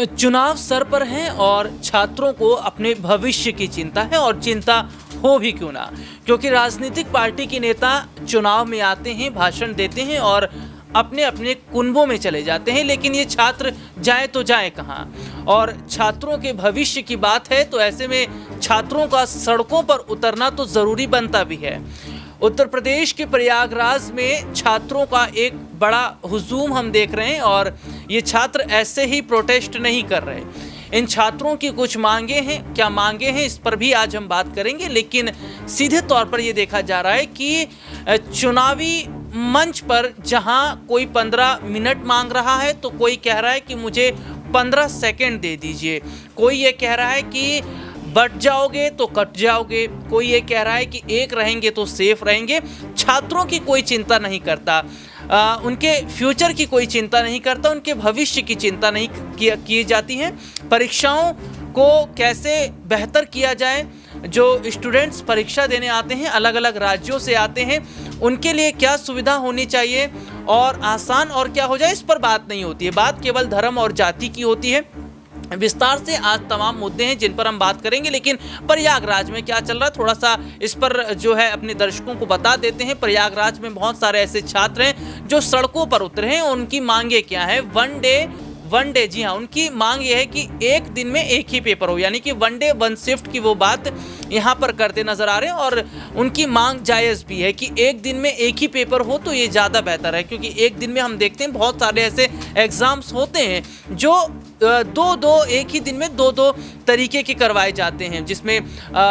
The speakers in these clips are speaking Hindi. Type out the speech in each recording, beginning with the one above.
चुनाव सर पर हैं और छात्रों को अपने भविष्य की चिंता है और चिंता हो भी क्यों ना, क्योंकि राजनीतिक पार्टी के नेता चुनाव में आते हैं, भाषण देते हैं और अपने अपने कुनबों में चले जाते हैं, लेकिन ये छात्र जाए तो जाए कहाँ। और छात्रों के भविष्य की बात है तो ऐसे में छात्रों का सड़कों पर उतरना तो ज़रूरी बनता भी है। उत्तर प्रदेश के प्रयागराज में छात्रों का एक बड़ा हुजूम हम देख रहे हैं और ये छात्र ऐसे ही प्रोटेस्ट नहीं कर रहे। इन छात्रों की कुछ मांगे हैं, क्या मांगे हैं इस पर भी आज हम बात करेंगे, लेकिन सीधे तौर पर ये देखा जा रहा है कि चुनावी मंच पर जहां कोई 15 मिनट मांग रहा है तो कोई कह रहा है कि मुझे 15 सेकंड दे दीजिए, कोई ये कह रहा है कि बट जाओगे तो कट जाओगे, कोई ये कह रहा है कि एक रहेंगे तो सेफ रहेंगे। छात्रों की कोई चिंता नहीं करता, उनके फ्यूचर की कोई चिंता नहीं करता, उनके भविष्य की चिंता नहीं की जाती है। परीक्षाओं को कैसे बेहतर किया जाए, जो स्टूडेंट्स परीक्षा देने आते हैं, अलग अलग राज्यों से आते हैं, उनके लिए क्या सुविधा होनी चाहिए और आसान और क्या हो जाए, इस पर बात नहीं होती है। बात केवल धर्म और जाति की होती है। विस्तार से आज तमाम मुद्दे हैं जिन पर हम बात करेंगे, लेकिन प्रयागराज में क्या चल रहा है थोड़ा सा इस पर जो है अपने दर्शकों को बता देते हैं। प्रयागराज में बहुत सारे ऐसे छात्र हैं जो सड़कों पर उतरे हैं। उनकी मांगे क्या है? वन डे, जी हाँ, उनकी मांग यह है कि एक दिन में एक ही पेपर हो, यानी कि वन डे वन शिफ्ट की वो बात यहाँ पर करते नजर आ रहे हैं। और उनकी मांग जायज़ भी है कि एक दिन में एक ही पेपर हो तो ये ज़्यादा बेहतर है, क्योंकि एक दिन में हम देखते हैं बहुत सारे ऐसे एग्ज़ाम्स होते हैं जो एक ही दिन में दो तरीके के करवाए जाते हैं, जिसमें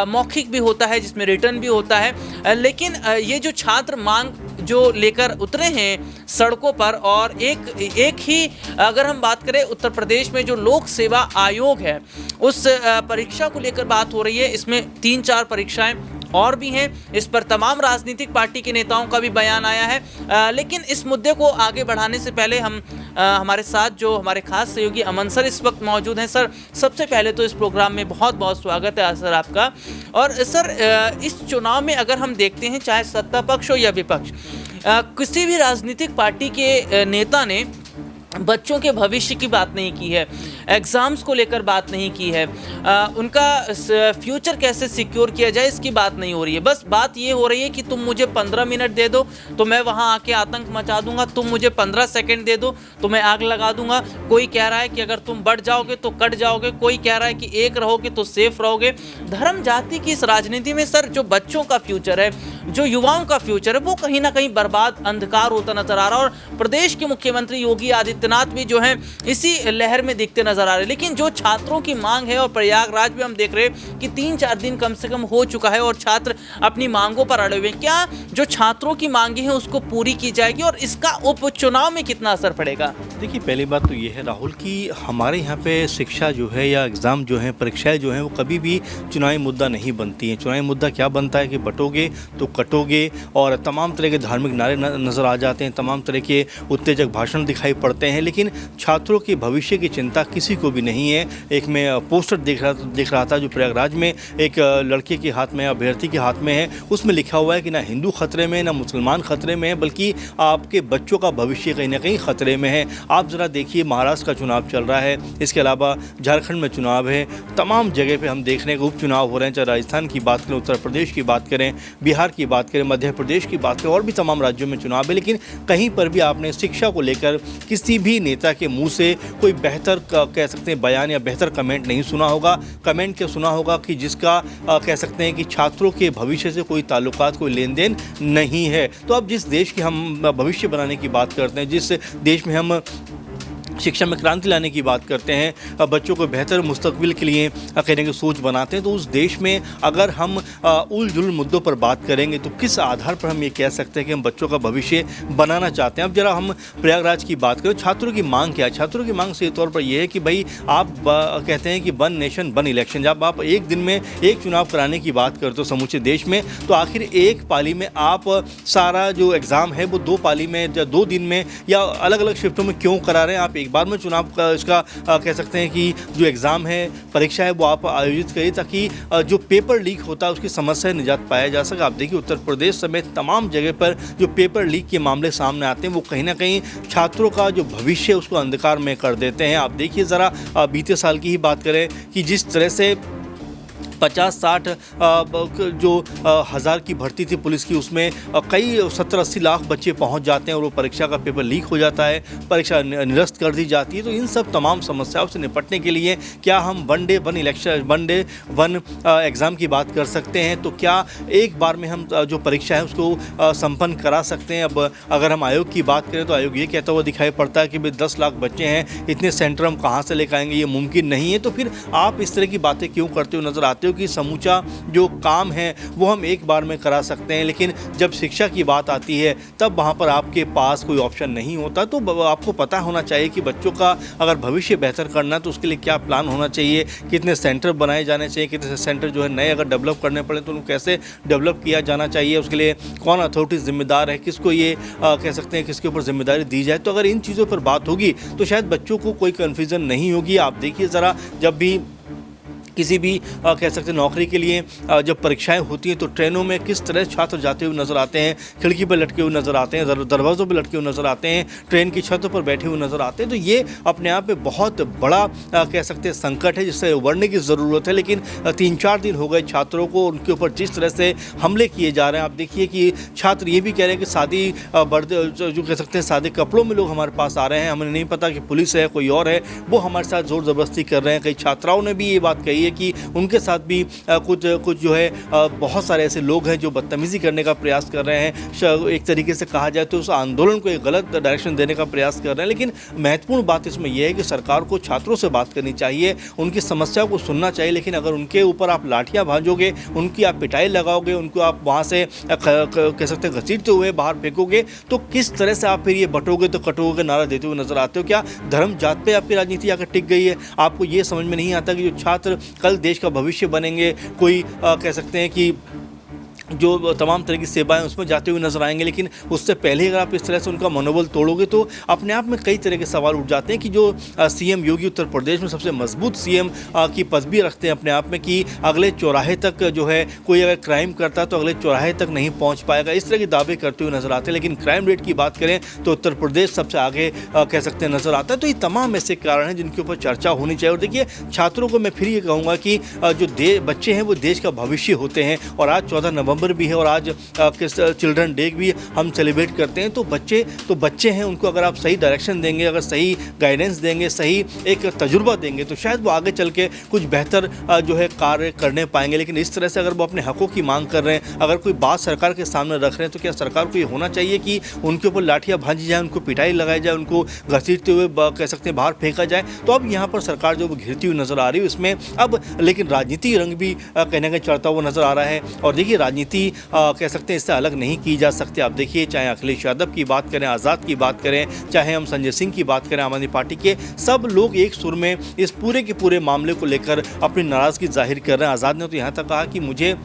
मौखिक भी होता है, जिसमें रिटर्न भी होता है। लेकिन ये जो छात्र मांग जो लेकर उतरे हैं सड़कों पर, और एक ही अगर हम बात करें उत्तर प्रदेश में जो लोक सेवा आयोग है उस परीक्षा को लेकर बात हो रही है। इसमें 3-4 परीक्षाएं और भी हैं, इस पर तमाम राजनीतिक पार्टी के नेताओं का भी बयान आया है। लेकिन इस मुद्दे को आगे बढ़ाने से पहले हम हमारे साथ जो हमारे खास सहयोगी अमन सर इस वक्त मौजूद हैं। सर, सबसे पहले तो इस प्रोग्राम में बहुत बहुत स्वागत है सर आपका। और सर, इस चुनाव में अगर हम देखते हैं, चाहे सत्ता पक्ष हो या विपक्ष, किसी भी राजनीतिक पार्टी के नेता ने बच्चों के भविष्य की बात नहीं की है, एग्ज़ाम्स को लेकर बात नहीं की है, उनका फ्यूचर कैसे सिक्योर किया जाए इसकी बात नहीं हो रही है। बस बात ये हो रही है कि तुम मुझे 15 मिनट दे दो तो मैं वहाँ आके आतंक मचा दूंगा, तुम मुझे 15 सेकंड दे दो तो मैं आग लगा दूंगा। कोई कह रहा है कि अगर तुम बढ़ जाओगे तो कट जाओगे, कोई कह रहा है कि एक रहोगे तो सेफ रहोगे। धर्म जाति की इस राजनीति में सर जो बच्चों का फ्यूचर है, जो युवाओं का फ्यूचर है, वो कहीं ना कहीं बर्बाद, अंधकार होता नजर आ रहा है। और प्रदेश के मुख्यमंत्री योगी आदित्यनाथ भी जो है इसी लहर में दिखते नजर आ रहे हैं। लेकिन जो छात्रों की मांग है, और प्रयागराज में हम देख रहे हैं कि 3-4 दिन कम से कम हो चुका है और छात्र अपनी मांगों पर अड़े हुए हैं, क्या जो छात्रों की मांगे हैं उसको पूरी की जाएगी और इसका उपचुनाव में कितना असर पड़ेगा? देखिए, पहली बात तो ये है राहुल कि हमारे यहाँ पे शिक्षा जो है या एग्ज़ाम जो है, परीक्षाएं जो हैं, वो कभी भी चुनावी मुद्दा नहीं बनती हैं। चुनावी मुद्दा क्या बनता है कि बटोगे तो कटोगे, और तमाम तरह के धार्मिक नारे नज़र आ जाते हैं, तमाम तरह के उत्तेजक भाषण दिखाई पड़ते हैं, लेकिन छात्रों के भविष्य की चिंता किसी को भी नहीं है। एक मैं पोस्टर देख रहा था जो प्रयागराज में एक लड़के के हाथ में, अभ्यर्थी के हाथ में है, उसमें लिखा हुआ है कि ना हिंदू खतरे में, ना मुसलमान खतरे में है, बल्कि आपके बच्चों का भविष्य कहीं ना कहीं खतरे में है। आप ज़रा देखिए, महाराष्ट्र का चुनाव चल रहा है, इसके अलावा झारखंड में चुनाव है, तमाम जगह पे हम देख रहे हैं कि उपचुनाव हो रहे हैं। चाहे राजस्थान की बात करें, उत्तर प्रदेश की बात करें, बिहार की बात करें, मध्य प्रदेश की बात करें, और भी तमाम राज्यों में चुनाव है, लेकिन कहीं पर भी आपने शिक्षा को लेकर किसी भी नेता के मुंह से कोई बेहतर कह सकते हैं बयान या बेहतर कमेंट नहीं सुना होगा। कमेंट क्या सुना होगा कि जिसका कह सकते हैं कि छात्रों के भविष्य से कोई ताल्लुकात, कोई लेन देन नहीं है। तो अब जिस देश की हम भविष्य बनाने की बात करते हैं, जिस देश में हम शिक्षा में क्रांति लाने की बात करते हैं, बच्चों को बेहतर मुस्तकबिल के लिए कहने की सोच बनाते हैं, तो उस देश में अगर हम उल जुल मुद्दों पर बात करेंगे तो किस आधार पर हम ये कह सकते हैं कि हम बच्चों का भविष्य बनाना चाहते हैं? अब जरा हम प्रयागराज की बात करें, छात्रों की मांग क्या है? छात्रों की मांग सही तौर पर यह है कि भाई आप कहते हैं कि वन नेशन वन इलेक्शन, जब आप एक दिन में एक चुनाव कराने की बात करते हो समूचे देश में, तो आखिर एक पाली में आप सारा जो एग्ज़ाम है वो 2 पाली में या 2 दिन में या अलग अलग शिफ्टों में क्यों करा रहे हैं? आप एक बार में चुनाव का इसका कह सकते हैं कि जो एग्ज़ाम है, परीक्षा है, वो आप आयोजित करिए ताकि जो पेपर लीक होता है उसकी समस्या से निजात पाया जा सके। आप देखिए उत्तर प्रदेश समेत तमाम जगह पर जो पेपर लीक के मामले सामने आते हैं वो कहीं ना कहीं छात्रों का जो भविष्य है उसको अंधकार में कर देते हैं। आप देखिए ज़रा बीते साल की ही बात करें कि जिस तरह से 50-60 जो हज़ार की भर्ती थी पुलिस की, उसमें कई 70-80 लाख बच्चे पहुंच जाते हैं और वो परीक्षा का पेपर लीक हो जाता है, परीक्षा निरस्त कर दी जाती है। तो इन सब तमाम समस्याओं से निपटने के लिए क्या हम वन डे वन एग्ज़ाम की बात कर सकते हैं? तो क्या एक बार में हम जो परीक्षा है उसको संपन्न करा सकते हैं? अब अगर हम आयोग की बात करें तो आयोग ये कहता हुआ दिखाई पड़ता है कि भाई 10 लाख बच्चे हैं, इतने सेंटर हम कहाँ से लेकर आएंगे, ये मुमकिन नहीं है। तो फिर आप इस तरह की बातें क्यों करते हुए नज़र आते हो कि समूचा जो काम है वो हम एक बार में करा सकते हैं, लेकिन जब शिक्षा की बात आती है तब वहाँ पर आपके पास कोई ऑप्शन नहीं होता। तो आपको पता होना चाहिए कि बच्चों का अगर भविष्य बेहतर करना है तो उसके लिए क्या प्लान होना चाहिए, कितने सेंटर बनाए जाने चाहिए, कितने सेंटर जो है नए अगर डेवलप करने पड़े तो उनको कैसे डेवलप किया जाना चाहिए, उसके लिए कौन अथॉरिटी जिम्मेदार है, किसको ये कह सकते हैं किसके ऊपर जिम्मेदारी दी जाए। तो अगर इन चीज़ों पर बात होगी तो शायद बच्चों को कोई कन्फ्यूज़न नहीं होगी। आप देखिए ज़रा, जब भी किसी भी कह सकते हैं नौकरी के लिए जब परीक्षाएं होती हैं तो ट्रेनों में किस तरह छात्र जाते हुए नज़र आते हैं, खिड़की पर लटके हुए नज़र आते हैं, दरवाज़ों पर लटके हुए नज़र आते हैं, ट्रेन की छतों पर बैठे हुए नज़र आते हैं। तो ये अपने आप में बहुत बड़ा कह सकते हैं संकट है जिससे उबरने की ज़रूरत है। लेकिन 3-4 दिन हो गए छात्रों को, उनके ऊपर जिस तरह से हमले किए जा रहे हैं। आप देखिए कि छात्र ये भी कह रहे हैं कि सादी जो कह सकते हैं सादे कपड़ों में लोग हमारे पास आ रहे हैं, हमें नहीं पता कि पुलिस है कोई और है, वो हमारे साथ ज़ोर ज़बरदस्ती कर रहे हैं। कई छात्राओं ने भी ये बात कही कि उनके साथ भी कुछ जो है बहुत सारे ऐसे लोग हैं जो बदतमीज़ी करने का प्रयास कर रहे हैं। एक तरीके से कहा जाए तो उस आंदोलन को एक गलत डायरेक्शन देने का प्रयास कर रहे हैं। लेकिन महत्वपूर्ण बात इसमें यह है कि सरकार को छात्रों से बात करनी चाहिए, उनकी समस्याओं को सुनना चाहिए। लेकिन अगर उनके ऊपर आप लाठियाँ भांजोगे, उनकी आप पिटाई लगाओगे, उनको आप वहाँ से कह सकते हैं घसीटते हुए बाहर फेंकोगे, तो किस तरह से आप फिर ये बटोगे तो कटोगे नारा देते हुए नजर आते हो? क्या धर्म जात पे आपकी राजनीति आकर टिक गई है? आपको ये समझ में नहीं आता कि जो छात्र कल देश का भविष्य बनेंगे, कोई कह सकते हैं कि जो तमाम तरह की सेवाएं उसमें जाते हुए नजर आएंगे, लेकिन उससे पहले अगर आप इस तरह से उनका मनोबल तोड़ोगे तो अपने आप में कई तरह के सवाल उठ जाते हैं कि जो सीएम योगी उत्तर प्रदेश में सबसे मजबूत सीएम की पदवी रखते हैं अपने आप में, कि अगले चौराहे तक जो है कोई अगर क्राइम करता है तो अगले चौराहे तक नहीं पहुँच पाएगा, इस तरह के दावे करते हुए नजर आते हैं। लेकिन क्राइम रेट की बात करें तो उत्तर प्रदेश सबसे आगे कह सकते हैं नजर आता है। तो ये तमाम ऐसे कारण हैं जिनके ऊपर चर्चा होनी चाहिए। और देखिए, छात्रों को मैं फिर ये कहूँगा कि जो बच्चे हैं वो देश का भविष्य होते हैं, और आज 14 नवंबर भी है और आज चिल्ड्रन डे भी हम सेलिब्रेट करते हैं। तो बच्चे हैं, उनको अगर आप सही डायरेक्शन देंगे, अगर सही गाइडेंस देंगे, सही एक तजुर्बा देंगे तो शायद वो आगे चल के कुछ बेहतर जो है कार्य करने पाएंगे। लेकिन इस तरह से अगर वो अपने हकों की मांग कर रहे हैं, अगर कोई बात सरकार के सामने रख रहे हैं, तो क्या सरकार को ये होना चाहिए कि उनके ऊपर लाठियाँ भांजी जाए, उनको पिटाई लगाई जाए, उनको घसीटते हुए कह सकते हैं बाहर फेंका जाए? तो अब यहाँ पर सरकार जो घिरती हुई नजर आ रही है इसमें अब लेकिन राजनीति रंग भी कहीं ना कहीं चढ़ता हुआ नजर आ रहा है। और देखिए, राजनीति कह सकते हैं इससे अलग नहीं की जा सकती। आप देखिए, चाहे अखिलेश यादव की बात करें, आज़ाद की बात करें, चाहे हम संजय सिंह की बात करें, आम आदमी पार्टी के, सब लोग एक सुर में इस पूरे के पूरे मामले को लेकर अपनी नाराज़गी जाहिर कर रहे हैं। आज़ाद ने तो यहाँ तक कहा कि मुझे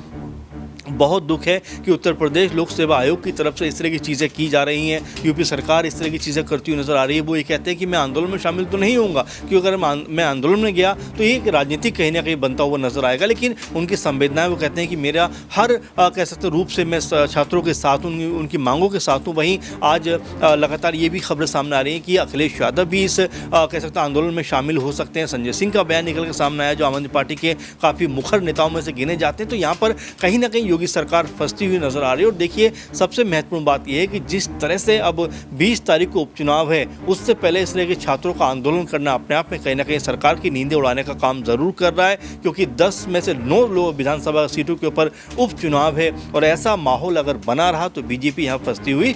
बहुत दुख है कि उत्तर प्रदेश लोक सेवा आयोग की तरफ से इस तरह की चीज़ें की जा रही हैं, यूपी सरकार इस तरह की चीज़ें करती हुई नज़र आ रही है। वो ये कहते हैं कि मैं आंदोलन में शामिल तो नहीं होऊंगा, क्योंकि अगर मैं आंदोलन में गया तो ये राजनीतिक कहीं ना कहीं बनता हुआ नजर आएगा। लेकिन उनकी संवेदनाएं, वो कहते हैं कि मेरा हर कह सकते रूप से मैं छात्रों के साथ उनकी मांगों के साथ हूँ। वहीं आज लगातार ये भी खबरें सामने आ रही हैं कि अखिलेश यादव भी इस कह सकते आंदोलन में शामिल हो सकते हैं। संजय सिंह का बयान निकल के सामने आया, जो आम आदमी पार्टी के काफ़ी मुखर नेताओं में से गिने जाते हैं। तो यहाँ पर कहीं ना कहीं योगी सरकार फंसती हुई नजर आ रही है। और देखिए, सबसे महत्वपूर्ण बात यह है कि जिस तरह से अब 20 तारीख को उपचुनाव है, उससे पहले इस तरह के छात्रों का आंदोलन करना अपने आप में कहीं ना कहीं सरकार की नींदें उड़ाने का काम जरूर कर रहा है, क्योंकि 10 में से 9 विधानसभा सीटों के ऊपर उपचुनाव है। और ऐसा माहौल अगर बना रहा तो बीजेपी यहाँ फंसती हुई